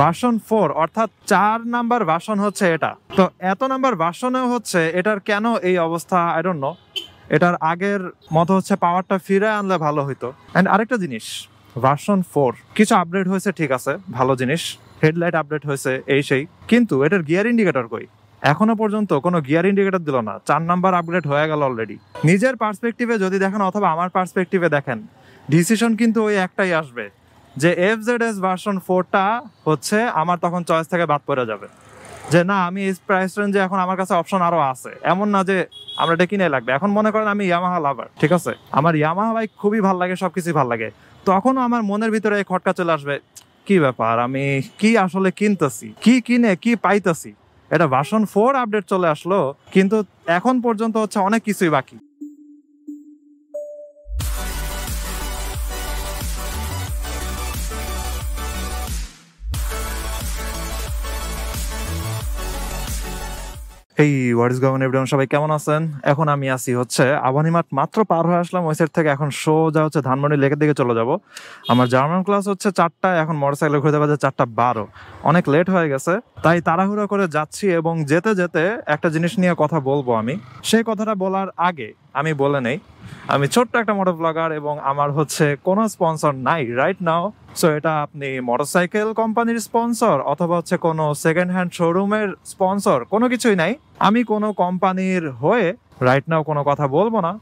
Version 4 অর্থাৎ 4 number version হচ্ছে এটা। তো এত নাম্বার ভার্সনেও হচ্ছে এটার কেন এই অবস্থা আই ডোন্ট নো। এটার আগের মতো হচ্ছে পাওয়ারটা ফিরে আনলে ভালো হইতো। অ্যান্ড আরেকটা জিনিস, ভার্সন 4 কিছু আপডেট হয়েছে, ঠিক আছে, ভালো জিনিস, হেডলাইট আপডেট হয়েছে, এই সেই, কিন্তু এটার গিয়ার ইন্ডিকেটর কই? এখনো পর্যন্ত কোনো গিয়ার ইন্ডিকেটর দিল না। 4 নাম্বার আপগ্রেড হয়ে গেল অলরেডি। নিজের পার্সপেক্টিভে যদি দেখেন অথবা আমার পার্সপেক্টিভে দেখেন, ডিসিশন কিন্তু ওই একটাই আসবে যে FZS ভার্সন 4টা হচ্ছে আমার তখন চয়েস থেকে বাদ পড়ে যাবে। যে না, আমি এই প্রাইস রেঞ্জে এখন আমার কাছে অপশন আরো আছে, এমন না যে আমরা এটা কিনে লাগবে। এখন মনে করেন আমি ইয়ামাহা লাভার, ঠিক আছে, আমার ইয়ামাহা বাইক খুবই ভালো লাগে, সবকিছুই ভালো লাগে, তখনও আমার মনের ভিতরে এই খটকা চলে আসবে, কি ব্যাপার, আমি কি আসলে কিনতেছি, কি কিনে কি পাইতেছি। এটা ভার্সন 4 আপডেট চলে আসলো, কিন্তু এখন পর্যন্ত হচ্ছে অনেক কিছুই বাকি। এই what is going on everyone, সবাই কেমন আছেন? এখন আমি আছি হচ্ছে আবানিমাট, মাত্র পার হয়ে আসলাম ওই সাইড থেকে। এখন সোজা হচ্ছে ধানমন্ডি লেকের দিকে চলে যাব। আমার জার্মান ক্লাস হচ্ছে 4টায়, এখন মোটরসাইকেল ঘুরতে বাজে 4:12। অনেক লেট হয়ে গেছে, তাই তাড়াহুড়ো করে যাচ্ছি। এবং যেতে যেতে একটা জিনিস নিয়ে কথা বলবো আমি। সেই কথাটা বলার আগে আমি বলে নেই, আমি ছোট্ট একটা মোটর ব্লগার এবং আমার হচ্ছে কোনো স্পন্সর নাই রাইট নাও। সো এটা আপনি মোটরসাইকেল কোম্পানির স্পন্সর অথবা হচ্ছে কোনো সেকেন্ড হ্যান্ড শোরুমের স্পন্সর, কোনো কিছুই নাই। আমি কোনো কোম্পানির হয়ে রাইট নাও কোনো কথা বলবো না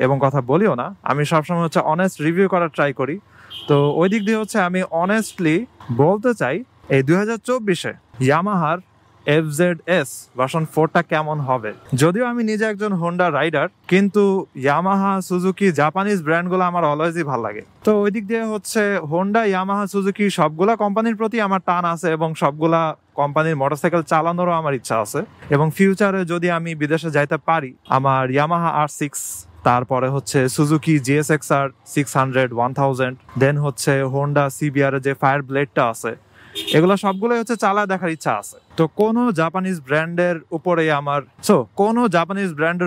এবং কথা বলিও না। আমি সবসময় হচ্ছে অনেস্ট রিভিউ করার ট্রাই করি। তো ওই দিক দিয়ে হচ্ছে আমি অনেস্টলি বলতে চাই, এই 2024-এ ইয়ামাহার FZS ভার্সন 4টা কেমন হবে। যদিও আমি নিজে একজন হোন্ডা রাইডার, কিন্তু ইয়ামাহা সুজুকি জাপানিজ ব্র্যান্ডগুলো আমার অলওয়েজই ভালো লাগে। তো ওই দিক দিয়ে হচ্ছে হোন্ডা, ইয়ামাহা, সুজুকি সবগুলা কোম্পানির প্রতি আমার টান আছে এবং সবগুলা কোম্পানির মোটরসাইকেল চালানোরও আমার ইচ্ছা আছে। এবং ফিউচারে যদি আমি বিদেশে যাইতে পারি, আমার ইয়ামাহা R6, তারপরে হচ্ছে সুজুকি GSX-R 600 1000, দেন হচ্ছে হোন্ডা CBR এর যে ফায়ার ব্লেডটা আছে, এগুলো সবগুলোই হচ্ছে চালায় দেখার ইচ্ছা আছে। তো কোনো জাপানিজ ব্র্যান্ডের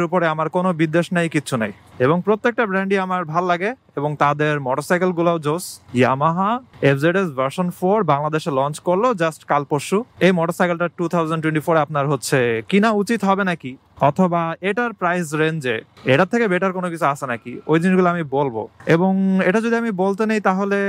উপরে আমার কোনো বিদ্বেষ নাই, কিচ্ছু নাই। এবং প্রত্যেকটা ব্র্যান্ডই আমার ভাল লাগে এবং তাদের মোটরসাইকেল গুলাও জোস। ইয়ামাহা FZS ভার্সন 4 বাংলাদেশে লঞ্চ করলো জাস্ট কাল পরশু। এই মোটরসাইকেলটা 2024 আপনার হচ্ছে কিনা উচিত হবে নাকি, অথবা এটার প্রাইস রেঞ্জে এটার থেকে বেটার কোনো কিছু আছে নাকি, ওই জিনিসগুলো আমি বলবো। এবং এটা যদি আমি বলতে নেই, তাহলে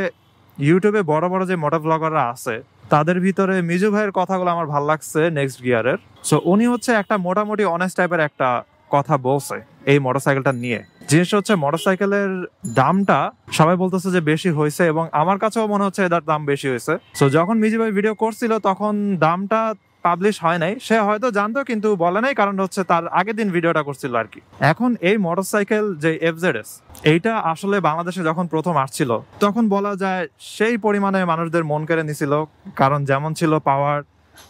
ইউটিউবে বড় বড় যে মোটর ব্লগাররা আছে তাদের ভিতরে মিজু ভাইয়ের কথাগুলো আমার ভালো লাগছে, নেক্সট গিয়ারের। সো উনি হচ্ছে একটা মোটামুটি অনেস্ট টাইপের একটা কথা বলছে এই মোটরসাইকেলটা নিয়ে। জিনিসটা হচ্ছে মোটরসাইকেলের দামটা সবাই বলতেছে যে বেশি হয়েছে, এবং আমার কাছেও মনে হচ্ছে এটার দাম বেশি হয়েছে। সো যখন মিজু ভাই ভিডিও করছিল তখন দামটা পাবলিশ হয় নাই, সে হয়তো জানতো কিন্তু বলে নাই, কারণ হচ্ছে তার আগের দিন ভিডিওটা করছিল আর কি। এখন এই মোটরসাইকেল যে FZS, এইটা আসলে বাংলাদেশে যখন প্রথম আসছিল তখন বলা যায় সেই পরিমাণে মানুষদের মন কেড়ে নিছিল, কারণ যেমন ছিল পাওয়ার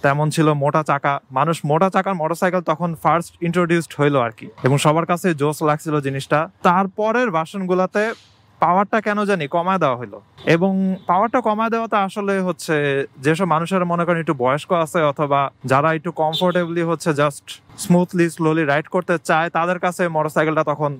তেমন ছিল মোটা চাকা। মানুষ মোটা চাকার মোটরসাইকেল তখন ফার্স্ট ইন্ট্রোডিউসড হইলো আর কি, এবং সবার কাছে জোস লাগছিল জিনিসটা। তারপরের ভার্সন গুলাতে পাওয়ারটা কেন জানি কমায় দেওয়া হলো, এবং পাওয়ারটা কমায় দেওয়াতে আসলে হচ্ছে যেসব মানুষের মনে করেন একটু বয়স্ক আছে অথবা যারা একটু কমফোর্টেবলি হচ্ছে জাস্ট স্মুথলি স্লোলি রাইড করতে চায়, তাদের কাছে মোটরসাইকেলটা তখন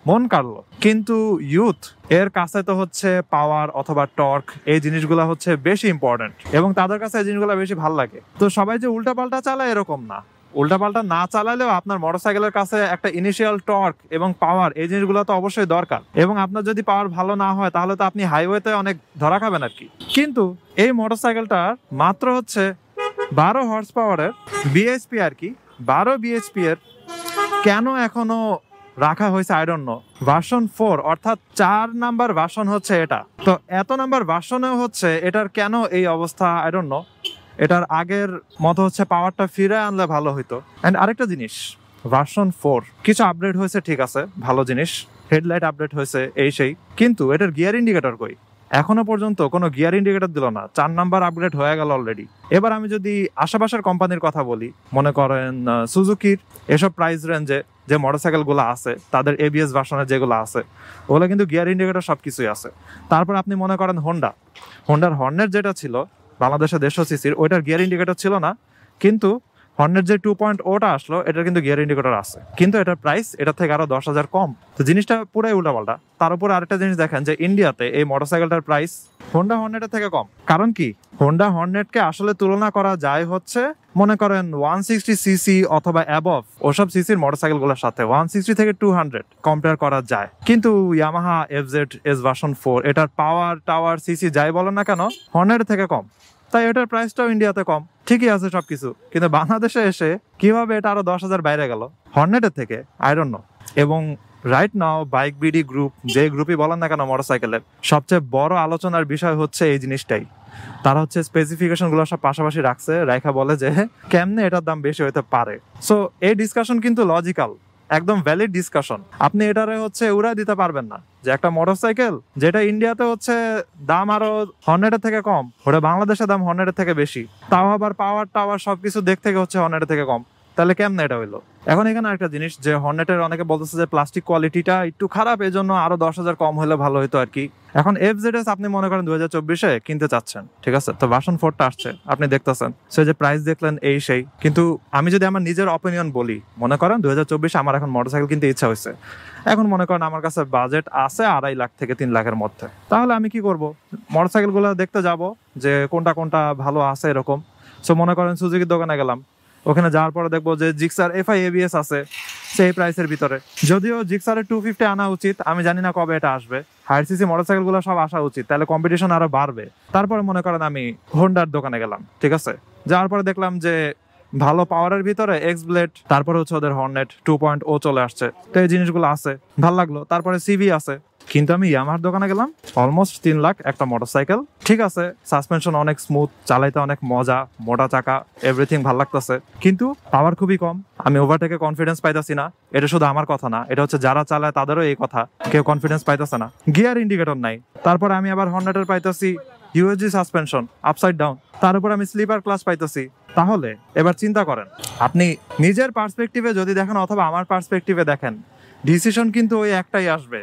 মন কাড়লো। কিন্তু ইউথ এর কাছে তো হচ্ছে পাওয়ার অথবা টর্ক, এই জিনিসগুলো হচ্ছে বেশি ইম্পর্টেন্ট, এবং তাদের কাছে এই জিনিসগুলো বেশি ভালো লাগে। তো সবাই যে উল্টাপাল্টা চালায় এরকম না, উল্টাপাল্টা না চালালেও আপনার মোটরসাইকেলের কাছে একটা ইনিশিয়াল টর্ক এবং পাওয়ার, এই জিনিসগুলো তো অবশ্যই দরকার। এবং আপনার যদি পাওয়ার ভালো না হয় তাহলে তো আপনি হাইওয়েতে অনেক ধরা খাবেন আর কি। কিন্তু এই মোটরসাইকেলটার মাত্র হচ্ছে 12 হর্স পাওয়ারের বিএইচপি আর কি, 12 বিএইচপি এর কেন এখনো রাখা হয়েছে আই ডোন্ট নো। ভার্সন 4 অর্থাৎ 4 নাম্বার ভার্সন হচ্ছে এটা। তো এত নাম্বার ভার্সনেও হচ্ছে এটার কেন এই অবস্থা আই ডোন্ট নো। এটার আগের মতো হচ্ছে পাওয়ারটা ফিরে আনলে ভালো হইতো। অ্যান্ড আরেকটা জিনিস, ভার্সন 4 কিছু আপডেট হয়েছে, ঠিক আছে, ভালো জিনিস, হেডলাইট আপডেট হয়েছে, এই সেই, কিন্তু এটার গিয়ার ইন্ডিকেটর কই? এখনো পর্যন্ত কোনো গিয়ার ইন্ডিকেটর দিল না। 4 নাম্বার আপগ্রেড হয়ে গেল অলরেডি। এবার আমি যদি আশেপাশের কোম্পানির কথা বলি, মনে করেন সুজুকির এসব প্রাইস রেঞ্জে যে মোটরসাইকেল গুলো আছে, তাদের ABS ভার্সনের যেগুলো আছে, ওগুলো কিন্তু গিয়ার ইন্ডিকেটর সবকিছুই আছে। তারপর আপনি মনে করেন হোন্ডার হর্নেট যেটা ছিল বাংলাদেশে 150 সিসির, ওইটার গিয়ার ইন্ডিকেটর ছিল না, কিন্তু হর্নেট যে 2.0টা আসলো এটার কিন্তু গিয়ার ইন্ডিকেটর আছে, কিন্তু এটার প্রাইস এটা থেকে আরো 10,000 কম। তো জিনিসটা পুরাই উল্টাপাল্টা। তার উপর আরেকটা জিনিস দেখেন যে ইন্ডিয়াতে এই মোটরসাইকেলটার প্রাইস হোন্ডা হর্নেটের থেকে কম। কারণ কি, হোন্ডা হর্নেটকে আসলে তুলনা করা যায় হচ্ছে মনে করেন 160cc অথবা অ্যাবভ ওসব সিসির মোটরসাইকেল গুলোর সাথে 160 থেকে 200 কম্পেয়ার করা যায়। কিন্তু ইয়ামাহা FZS ভার্সন 4 এটার পাওয়ার টাওয়ার সিসি যাই বলো না কেন হর্নেটের থেকে কম, তাই এটার প্রাইসটাও ইন্ডিয়াতে কম। ঠিকই আছে সবকিছু, কিন্তু বাংলাদেশে এসে কিভাবে এটা আরো 10,000 বাইরে গেল হর্নেটের থেকে, আই ডোন্ট নো। এবং right now bike BD group, যে গ্রুপই বলেন না কেন মোটরসাইকেলের, সবচেয়ে বড় আলোচনার বিষয় হচ্ছে এই জিনিসটাই। তারা হচ্ছে স্পেসিফিকেশন গুলো সব পাশাপাশি রাখছে, রাইখা বলে যে কেমনে এটার দাম বেশি হইতে পারে। সো এই ডিসকাশন কিন্তু লজিক্যাল, একদম ভ্যালিড ডিসকাশন। আপনি এটারে হচ্ছে উড়াই দিতে পারবেন না যে একটা মোটরসাইকেল যেটা ইন্ডিয়াতে হচ্ছে দাম আরো হর্নেটের থেকে কম, ওটা বাংলাদেশে দাম হর্নেটের থেকে বেশি, তাও আবার পাওয়ার টাওয়ার সবকিছু দিক থেকে হচ্ছে হর্নেটের থেকে কম, তাহলে কেমনে এটা হইলো? এখন এখানে একটা জিনিস যে হর্নেটের অনেকে বলতেছে যে প্লাস্টিক কোয়ালিটিটা একটু খারাপ, এই জন্য আরো 10,000 কম হলে ভালো হইতো আর কি। এখন FZS আপনি মনে করেন 2024-এ কিনতে চাচ্ছেন, ঠিক আছে, তো ভার্সন 4টা আসছে, আপনি দেখতেছেন সে যে প্রাইস দেখলেন এই সেই। কিন্তু আমি যদি আমার নিজের অপিনিয়ন বলি, মনে করেন 2024-এ আমার এখন মোটরসাইকেল কিনতে ইচ্ছা হয়েছে, এখন মনে করেন আমার কাছে বাজেট আছে 2.5 লাখ থেকে 3 লাখের মধ্যে, তাহলে আমি কি করব, মোটরসাইকেল গুলো দেখতে যাব যে কোনটা কোনটা ভালো আছে এরকম। সো মনে করেন সুজুকির দোকানে গেলাম, ওখানে যাওয়ার পরে দেখবো যে জিক্সার FI ABS আছে সেই প্রাইসের ভিতরে, যদিও জিক্সারের 250 আনা উচিত, আমি জানি না কবে এটা আসবে। হায়ার সিসি মোটরসাইকেল গুলো সব আসা উচিত, তাহলে কম্পিটিশন আরো বাড়বে। তারপরে মনে করেন আমি হোন্ডার দোকানে গেলাম, ঠিক আছে, যাওয়ার পরে দেখলাম যে ভালো পাওয়ারের ভিতরে এক্স ব্লেড, তারপরে হচ্ছে ওদের হর্নেট 2.0 চলে আসছে, তো এই জিনিসগুলো আছে, ভাল লাগলো। তারপরে সিভি আছে। কিন্তু আমি ইয়ামাহার দোকানে গেলাম, অলমোস্ট 3 লাখ একটা মোটরসাইকেল, ঠিক আছে, সাসপেনশন অনেক স্মুথ, চালাইতে অনেক মজা, মোটা চাকা, এভরিথিং ভাল লাগতেছে, কিন্তু পাওয়ার খুবই কম। আমি ওভারটেকে কনফিডেন্স পাইতাছি না। এটা শুধু আমার কথা না, এটা হচ্ছে যারা চালায় তাদেরও এই কথা, কেউ কনফিডেন্স পাইতেছে না। গিয়ার ইন্ডিকেটর নাই। তারপরে আমি আবার হর্নেটের পাইতাছি USG সাসপেনশন আপসাইড ডাউন, তার উপর আমি স্লিপার ক্লাস পাইতেছি। তাহলে এবার চিন্তা করেন, আপনি নিজের পার্সপেক্টিভে যদি দেখেন অথবা আমার পার্সপেক্টিভে দেখেন, ডিসিশন কিন্তু ওই একটাই আসবে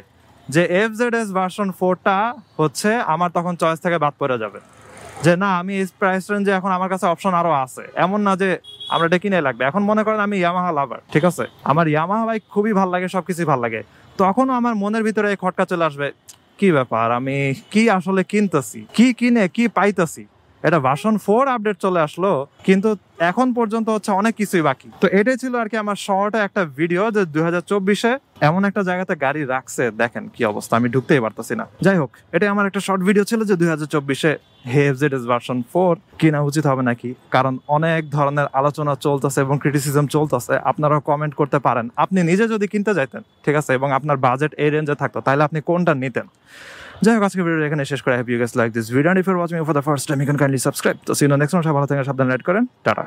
যে FZS ভার্সন 4টা হচ্ছে আমার তখন চয়েস থেকে বাদ পড়ে যাবে। যে না, আমি এই প্রাইস রেঞ্জে এখন আমার কাছে অপশন আরো আছে, এমন না যে আমরা এটা কিনে লাগবে। এখন মনে করেন আমি ইয়ামাহা লাভার, ঠিক আছে, আমার ইয়ামাহা বাইক খুবই ভালো লাগে, সবকিছুই ভালো লাগে, তখনও আমার মনের ভিতরে এই খটকা চলে আসবে, কি ব্যাপার, আমি কি আসলে কিনতেছি, কি কিনে কি পাইতেছি। এটা ভার্সন 4 আপডেট চলে আসলো, কিন্তু এখন পর্যন্ত হচ্ছে অনেক কিছুই বাকি। তো এটাই ছিল আর কি আমার শর্টে একটা ভিডিও, যে 2024-এ এমন একটা জায়গাতে গাড়ি রাখছে, দেখেন কি অবস্থা, আমি ঢুকতেই পারতেছি না। যাই হোক, এটাই আমার একটা শর্ট ভিডিও ছিল যে 2024-এ FZS ভার্সন 4 কিনা উচিত হবে নাকি, কারণ অনেক ধরনের আলোচনা চলতেছে এবং ক্রিটিসিজম চলতেছে। আপনারাও কমেন্ট করতে পারেন, আপনি নিজে যদি কিনতে যাইতেন, ঠিক আছে, এবং আপনার বাজেট এই রেঞ্জে থাকতো, তাহলে আপনি কোনটা নিতেন। যাই হোক, আজকে ভিডিও এখানে শেষ করে, hope you guys like this video and if you're watching me for the first time you can kindly subscribe. তো see you next one, সবাই ভালো থাকেন, সাবধানে রাইড করেন, টাটা।